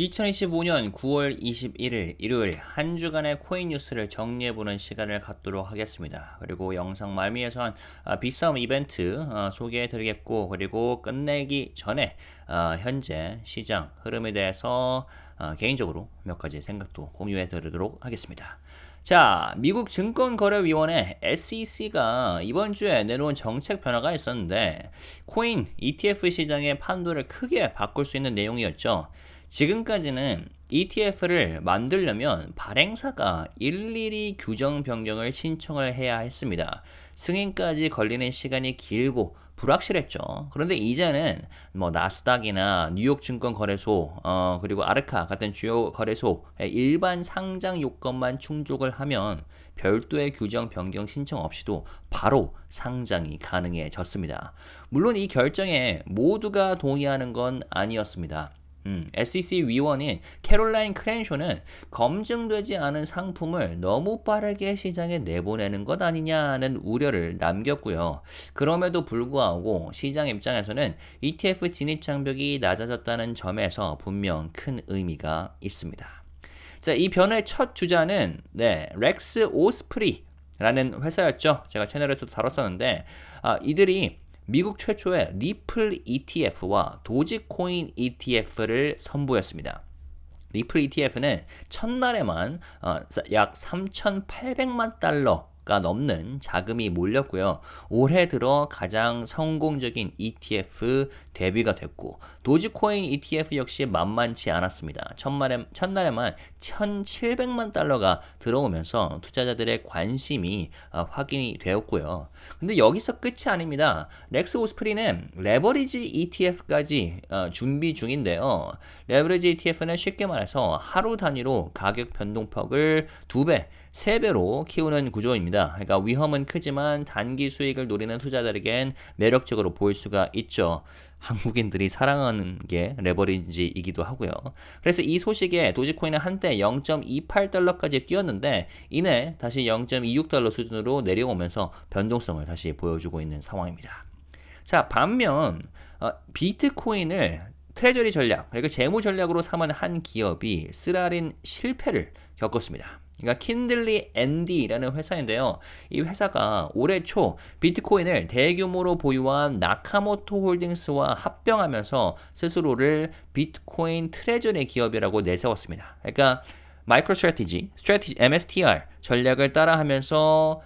2025년 9월 21일 일요일 한 주간의 코인 뉴스를 정리해보는 시간을 갖도록 하겠습니다. 그리고 영상 말미에선 빗싸움 이벤트 소개해드리겠고, 그리고 끝내기 전에 현재 시장 흐름에 대해서 개인적으로 몇 가지 생각도 공유해드리도록 하겠습니다. 자, 미국 증권거래위원회 SEC가 이번 주에 내놓은 정책 변화가 있었는데 코인 ETF 시장의 판도를 크게 바꿀 수 있는 내용이었죠. 지금까지는 ETF를 만들려면 발행사가 일일이 규정 변경을 신청을 해야 했습니다. 승인까지 걸리는 시간이 길고 불확실했죠. 그런데 이제는 나스닥이나 뉴욕 증권 거래소 그리고 아르카 같은 주요 거래소의 일반 상장 요건만 충족을 하면 별도의 규정 변경 신청 없이도 바로 상장이 가능해졌습니다. 물론 이 결정에 모두가 동의하는 건 아니었습니다. SEC 위원인 캐롤라인 크랜쇼는 검증되지 않은 상품을 너무 빠르게 시장에 내보내는 것 아니냐는 우려를 남겼고요. 그럼에도 불구하고 시장 입장에서는 ETF 진입 장벽이 낮아졌다는 점에서 분명 큰 의미가 있습니다. 자, 이 변화의 첫 주자는 렉스 오스프리라는 회사였죠. 제가 채널에서도 다뤘었는데 이들이 미국 최초의 리플 ETF와 도지코인 ETF를 선보였습니다. 리플 ETF는 첫날에만 약 3,800만 달러가 넘는 자금이 몰렸고요. 올해 들어 가장 성공적인 ETF 데뷔가 됐고, 도지코인 ETF 역시 만만치 않았습니다. 첫날에만 1,700만 달러가 들어오면서 투자자들의 관심이 확인이 되었고요. 근데 여기서 끝이 아닙니다. 렉스 오스프리는 레버리지 ETF까지 준비 중인데요. 레버리지 ETF는 쉽게 말해서 하루 단위로 가격 변동폭을 2배, 3배로 키우는 구조입니다. 그러니까 위험은 크지만 단기 수익을 노리는 투자자들에겐 매력적으로 보일 수가 있죠. 한국인들이 사랑하는 게 레버리지이기도 하고요. 그래서 이 소식에 도지코인은 한때 0.28달러까지 뛰었는데 이내 다시 0.26달러 수준으로 내려오면서 변동성을 다시 보여주고 있는 상황입니다. 자, 반면 비트코인을 트레저리 전략, 그리고 재무 전략으로 삼은 한 기업이 쓰라린 실패를 겪었습니다. 그러니까 킨들리 앤디라는 회사인데요. 이 회사가 올해 초 비트코인을 대규모로 보유한 나카모토 홀딩스와 합병하면서 스스로를 비트코인 트레저리 기업이라고 내세웠습니다. 그러니까 마이크로 스트래티지, MSTR 전략을 따라하면서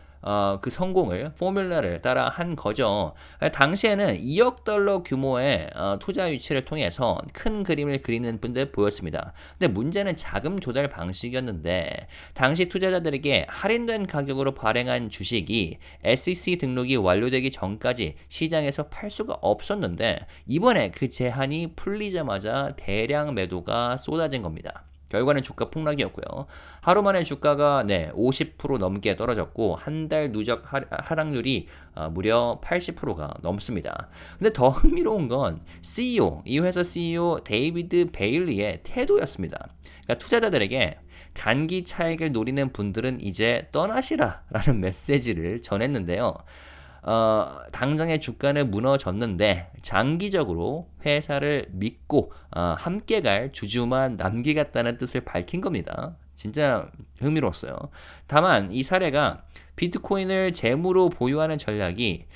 그 성공을 포뮬러를 따라 한 거죠. 당시에는 2억 달러 규모의 투자 유치를 통해서 큰 그림을 그리는 분들 보였습니다. 근데 문제는 자금 조달 방식이었는데 당시 투자자들에게 할인된 가격으로 발행한 주식이 SEC 등록이 완료되기 전까지 시장에서 팔 수가 없었는데 이번에 그 제한이 풀리자마자 대량 매도가 쏟아진 겁니다. 결과는 주가 폭락이었고요. 하루 만에 주가가 50% 넘게 떨어졌고 한 달 누적 하락률이 무려 80%가 넘습니다. 근데 더 흥미로운 건 이 회사 CEO 데이비드 베일리의 태도였습니다. 그러니까 투자자들에게 단기 차익을 노리는 분들은 이제 떠나시라라는 메시지를 전했는데요. 당장의 주가는 무너졌는데 장기적으로 회사를 믿고 함께 갈 주주만 남기겠다는 뜻을 밝힌 겁니다. 진짜 흥미로웠어요. 다만 이 사례가 비트코인을 재무로 보유하는 전략이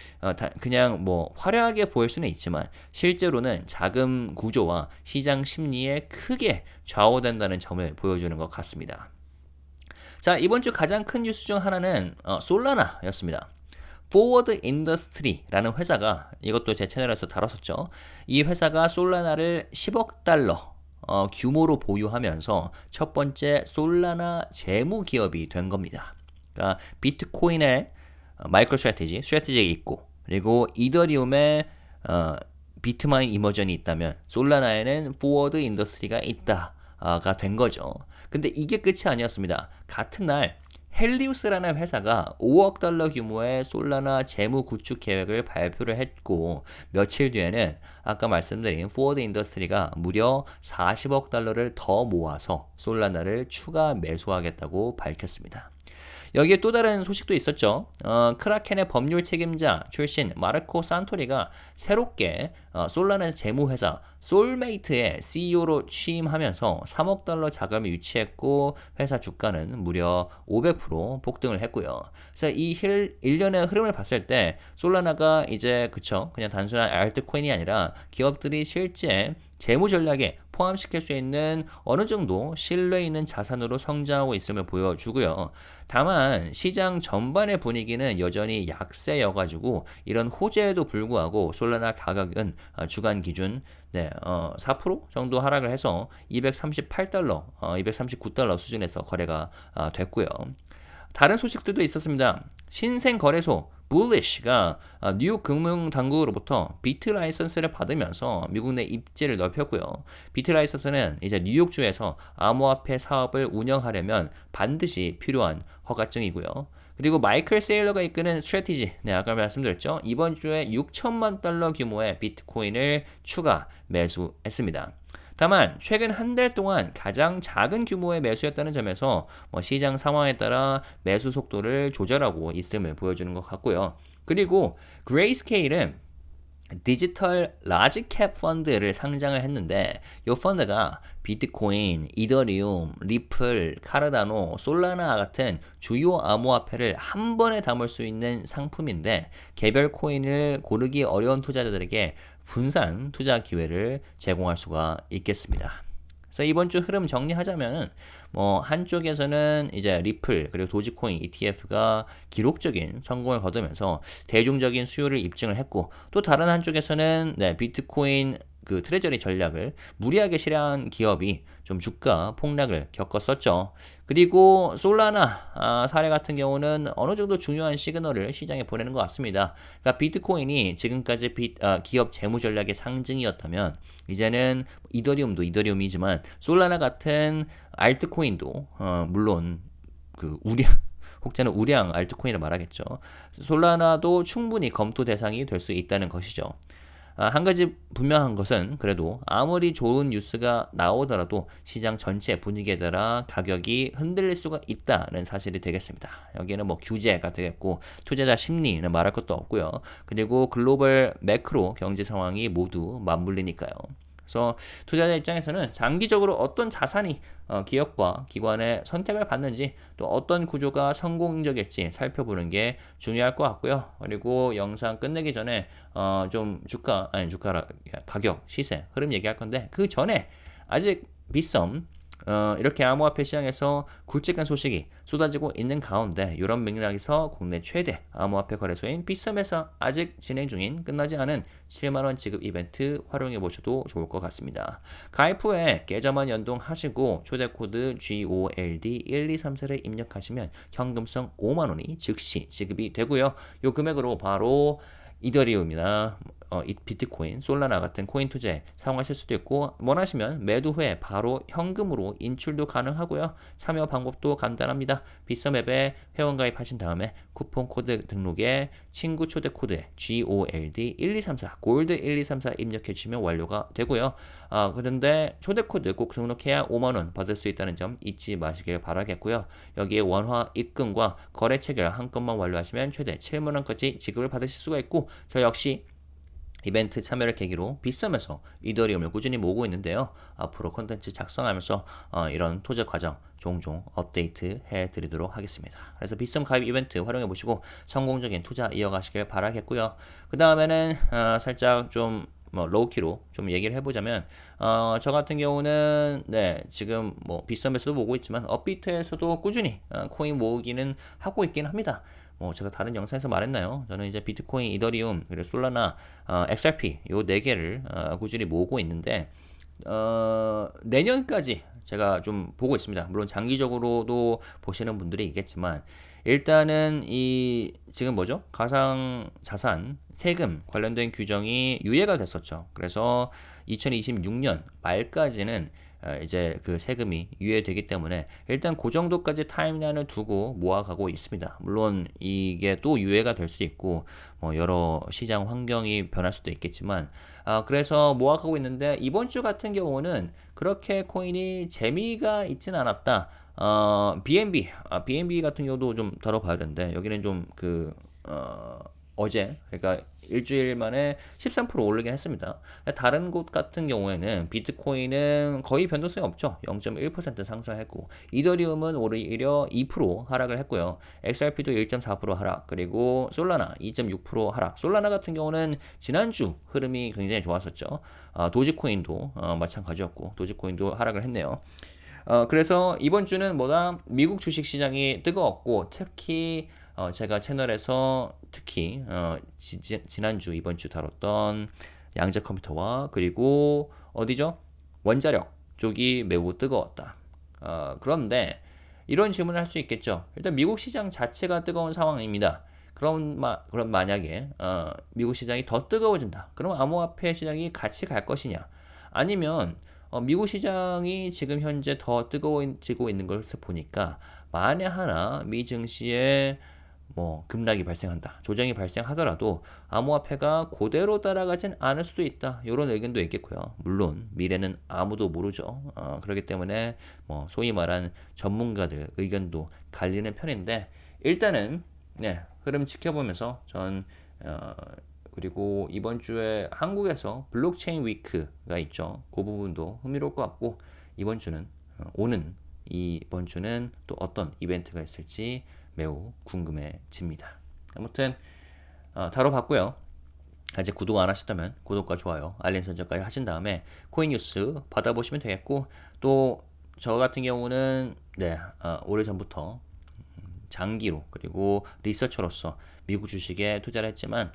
그냥 화려하게 보일 수는 있지만 실제로는 자금 구조와 시장 심리에 크게 좌우된다는 점을 보여주는 것 같습니다. 자, 이번 주 가장 큰 뉴스 중 하나는 솔라나였습니다. 포워드 인더스트리라는 회사가, 이것도 제 채널에서 다뤘었죠. 이 회사가 솔라나를 10억 달러 규모로 보유하면서 첫 번째 솔라나 재무 기업이 된 겁니다. 그러니까 비트코인의 마이크로 스트래티지가 있고, 그리고 이더리움의 비트마인 이머전이 있다면 솔라나에는 포워드 인더스트리가 있다가 된 거죠. 근데 이게 끝이 아니었습니다. 같은 날 헬리우스라는 회사가 5억 달러 규모의 솔라나 재무 구축 계획을 발표를 했고, 며칠 뒤에는 아까 말씀드린 포워드 인더스트리가 무려 40억 달러를 더 모아서 솔라나를 추가 매수하겠다고 밝혔습니다. 여기에 또 다른 소식도 있었죠. 크라켄의 법률 책임자 출신 마르코 산토리가 새롭게 솔라나 재무회사 솔메이트의 CEO로 취임하면서 3억 달러 자금을 유치했고 회사 주가는 무려 500% 폭등을 했고요. 그래서 이 일련의 흐름을 봤을 때 솔라나가 이제 그쵸 그냥 단순한 알트코인이 아니라 기업들이 실제 재무 전략에 포함시킬 수 있는 어느 정도 신뢰 있는 자산으로 성장하고 있음을 보여주고요. 다만 시장 전반의 분위기는 여전히 약세여가지고 이런 호재에도 불구하고 솔라나 가격은 주간 기준 4% 정도 하락을 해서 238달러, 239달러 수준에서 거래가 됐고요. 다른 소식들도 있었습니다. 신생 거래소 bulish가 뉴욕 금융당국으로부터 비트 라이선스를 받으면서 미국 내 입지를 넓혔고요. 비트 라이선스는 이제 뉴욕주에서 암호화폐 사업을 운영하려면 반드시 필요한 허가증이고요. 그리고 마이클 세일러가 이끄는 스트래티지, 아까 말씀드렸죠. 이번 주에 6천만 달러 규모의 비트코인을 추가 매수했습니다. 다만 최근 한 달 동안 가장 작은 규모의 매수였다는 점에서 시장 상황에 따라 매수 속도를 조절하고 있음을 보여주는 것 같고요. 그리고 그레이스케일은 디지털 라지캡 펀드를 상장을 했는데 이 펀드가 비트코인, 이더리움, 리플, 카르다노, 솔라나 같은 주요 암호화폐를 한 번에 담을 수 있는 상품인데 개별 코인을 고르기 어려운 투자자들에게 분산 투자 기회를 제공할 수가 있겠습니다. 그래서 이번 주 흐름 정리하자면 한쪽에서는 이제 리플 그리고 도지코인 ETF가 기록적인 성공을 거두면서 대중적인 수요를 입증을 했고 또 다른 한쪽에서는 비트코인 그 트레저리 전략을 무리하게 실행한 기업이 좀 주가 폭락을 겪었었죠. 그리고 솔라나 사례 같은 경우는 어느 정도 중요한 시그널을 시장에 보내는 것 같습니다. 그러니까 비트코인이 지금까지 기업 재무 전략의 상징이었다면 이제는 이더리움도 이더리움이지만 솔라나 같은 알트코인도 물론 그 혹자는 우량 알트코인을 말하겠죠. 솔라나도 충분히 검토 대상이 될 수 있다는 것이죠. 한 가지 분명한 것은 그래도 아무리 좋은 뉴스가 나오더라도 시장 전체 분위기에 따라 가격이 흔들릴 수가 있다는 사실이 되겠습니다. 여기에는 규제가 되겠고 투자자 심리는 말할 것도 없고요. 그리고 글로벌 매크로 경제 상황이 모두 맞물리니까요. 그래서 투자자 입장에서는 장기적으로 어떤 자산이 기업과 기관의 선택을 받는지 또 어떤 구조가 성공적일지 살펴보는 게 중요할 것 같고요. 그리고 영상 끝내기 전에 좀 가격, 시세, 흐름 얘기할 건데 그 전에 아직 빗썸 이렇게 암호화폐 시장에서 굵직한 소식이 쏟아지고 있는 가운데 이런 맥락에서 국내 최대 암호화폐 거래소인 빗썸에서 아직 진행 중인 끝나지 않은 7만원 지급 이벤트 활용해 보셔도 좋을 것 같습니다. 가입 후에 계좌만 연동하시고 초대코드 GOLD1234를 입력하시면 현금성 5만원이 즉시 지급이 되고요. 이 금액으로 바로 이더리움이나 비트코인, 솔라나 같은 코인 투자에 사용하실 수도 있고 원하시면 매도 후에 바로 현금으로 인출도 가능하고요. 참여 방법도 간단합니다. 빗썸 앱에 회원 가입하신 다음에 쿠폰 코드 등록에 친구 초대 코드에 GOLD1234, 골드1234 입력해 주시면 완료가 되고요. 그런데 초대 코드 꼭 등록해야 5만원 받을 수 있다는 점 잊지 마시길 바라겠고요. 여기에 원화 입금과 거래 체결 한 건만 완료하시면 최대 7만원까지 지급을 받으실 수가 있고 저 역시 이벤트 참여를 계기로 빗썸에서 이더리움을 꾸준히 모으고 있는데요. 앞으로 콘텐츠 작성하면서 이런 투자 과정 종종 업데이트 해드리도록 하겠습니다. 그래서 빗썸 가입 이벤트 활용해 보시고 성공적인 투자 이어가시길 바라겠고요. 그 다음에는 살짝 좀 로우키로 좀 얘기를 해보자면 저 같은 경우는 지금 빗썸에서도 모으고 있지만 업비트에서도 꾸준히 코인 모으기는 하고 있긴 합니다. 제가 다른 영상에서 말했나요? 저는 이제 비트코인, 이더리움, 그리고 솔라나, XRP 요 4개를 꾸준히 모으고 있는데 내년까지 제가 좀 보고 있습니다. 물론 장기적으로도 보시는 분들이 있겠지만 일단은 이 지금 가상자산 세금 관련된 규정이 유예가 됐었죠. 그래서 2026년 말까지는 이제 그 세금이 유예되기 때문에 일단 그 정도까지 타임라인을 두고 모아가고 있습니다. 물론 이게 또 유예가 될 수 있고 뭐 여러 시장 환경이 변할 수도 있겠지만 그래서 모아가고 있는데 이번 주 같은 경우는 그렇게 코인이 재미가 있진 않았다. BNB 같은 경우도 좀 다뤄봐야 되는데 여기는 좀 어제 그러니까 일주일 만에 13% 오르긴 했습니다. 다른 곳 같은 경우에는 비트코인은 거의 변동성이 없죠. 0.1% 상승했고 이더리움은 오히려 2% 하락을 했고요. XRP도 1.4% 하락, 그리고 솔라나 2.6% 하락. 솔라나 같은 경우는 지난주 흐름이 굉장히 좋았었죠. 도지코인도 마찬가지였고 도지코인도 하락을 했네요. 그래서 이번 주는 뭐다 미국 주식 시장이 뜨거웠고 특히 제가 채널에서 특히 지난주 이번 주 다뤘던 양자 컴퓨터와 그리고 어디죠? 원자력 쪽이 매우 뜨거웠다. 그런데 이런 질문을 할 수 있겠죠. 일단 미국 시장 자체가 뜨거운 상황입니다. 그럼 만약에 미국 시장이 더 뜨거워진다. 그럼 암호화폐 시장이 같이 갈 것이냐? 아니면 미국 시장이 지금 현재 더 뜨거워지고 있는 것을 보니까 만에 하나 미 증시에 뭐 급락이 발생한다, 조정이 발생하더라도 암호화폐가 그대로 따라가진 않을 수도 있다. 이런 의견도 있겠고요. 물론 미래는 아무도 모르죠. 그렇기 때문에 뭐 소위 말한 전문가들 의견도 갈리는 편인데 일단은 흐름 지켜보면서 전 그리고 이번 주에 한국에서 블록체인 위크가 있죠. 그 부분도 흥미로울 것 같고 이번 주는 이번 주는 또 어떤 이벤트가 있을지 매우 궁금해집니다. 아무튼 다뤄봤고요. 아직 구독 안 하셨다면 구독과 좋아요, 알림 설정까지 하신 다음에 코인 뉴스 받아보시면 되겠고 또 저 같은 경우는 오래전부터 장기로 그리고 리서처로서 미국 주식에 투자를 했지만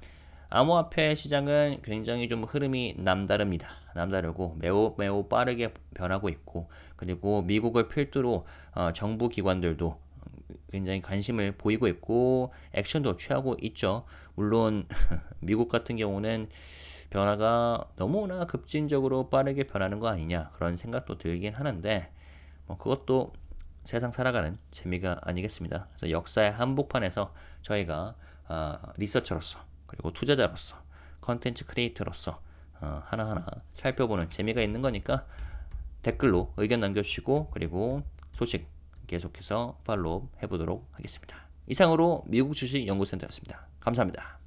암호화폐 시장은 굉장히 좀 흐름이 남다르고 매우 빠르게 변하고 있고 그리고 미국을 필두로 정부 기관들도 굉장히 관심을 보이고 있고 액션도 취하고 있죠. 물론 미국 같은 경우는 변화가 너무나 급진적으로 빠르게 변하는 거 아니냐 그런 생각도 들긴 하는데 뭐 그것도 세상 살아가는 재미가 아니겠습니다. 그래서 역사의 한복판에서 저희가 리서처로서 그리고 투자자로서 컨텐츠 크리에이터로서 하나하나 살펴보는 재미가 있는 거니까 댓글로 의견 남겨주시고 그리고 소식 계속해서 팔로우 해보도록 하겠습니다. 이상으로 미국 주식 연구센터였습니다. 감사합니다.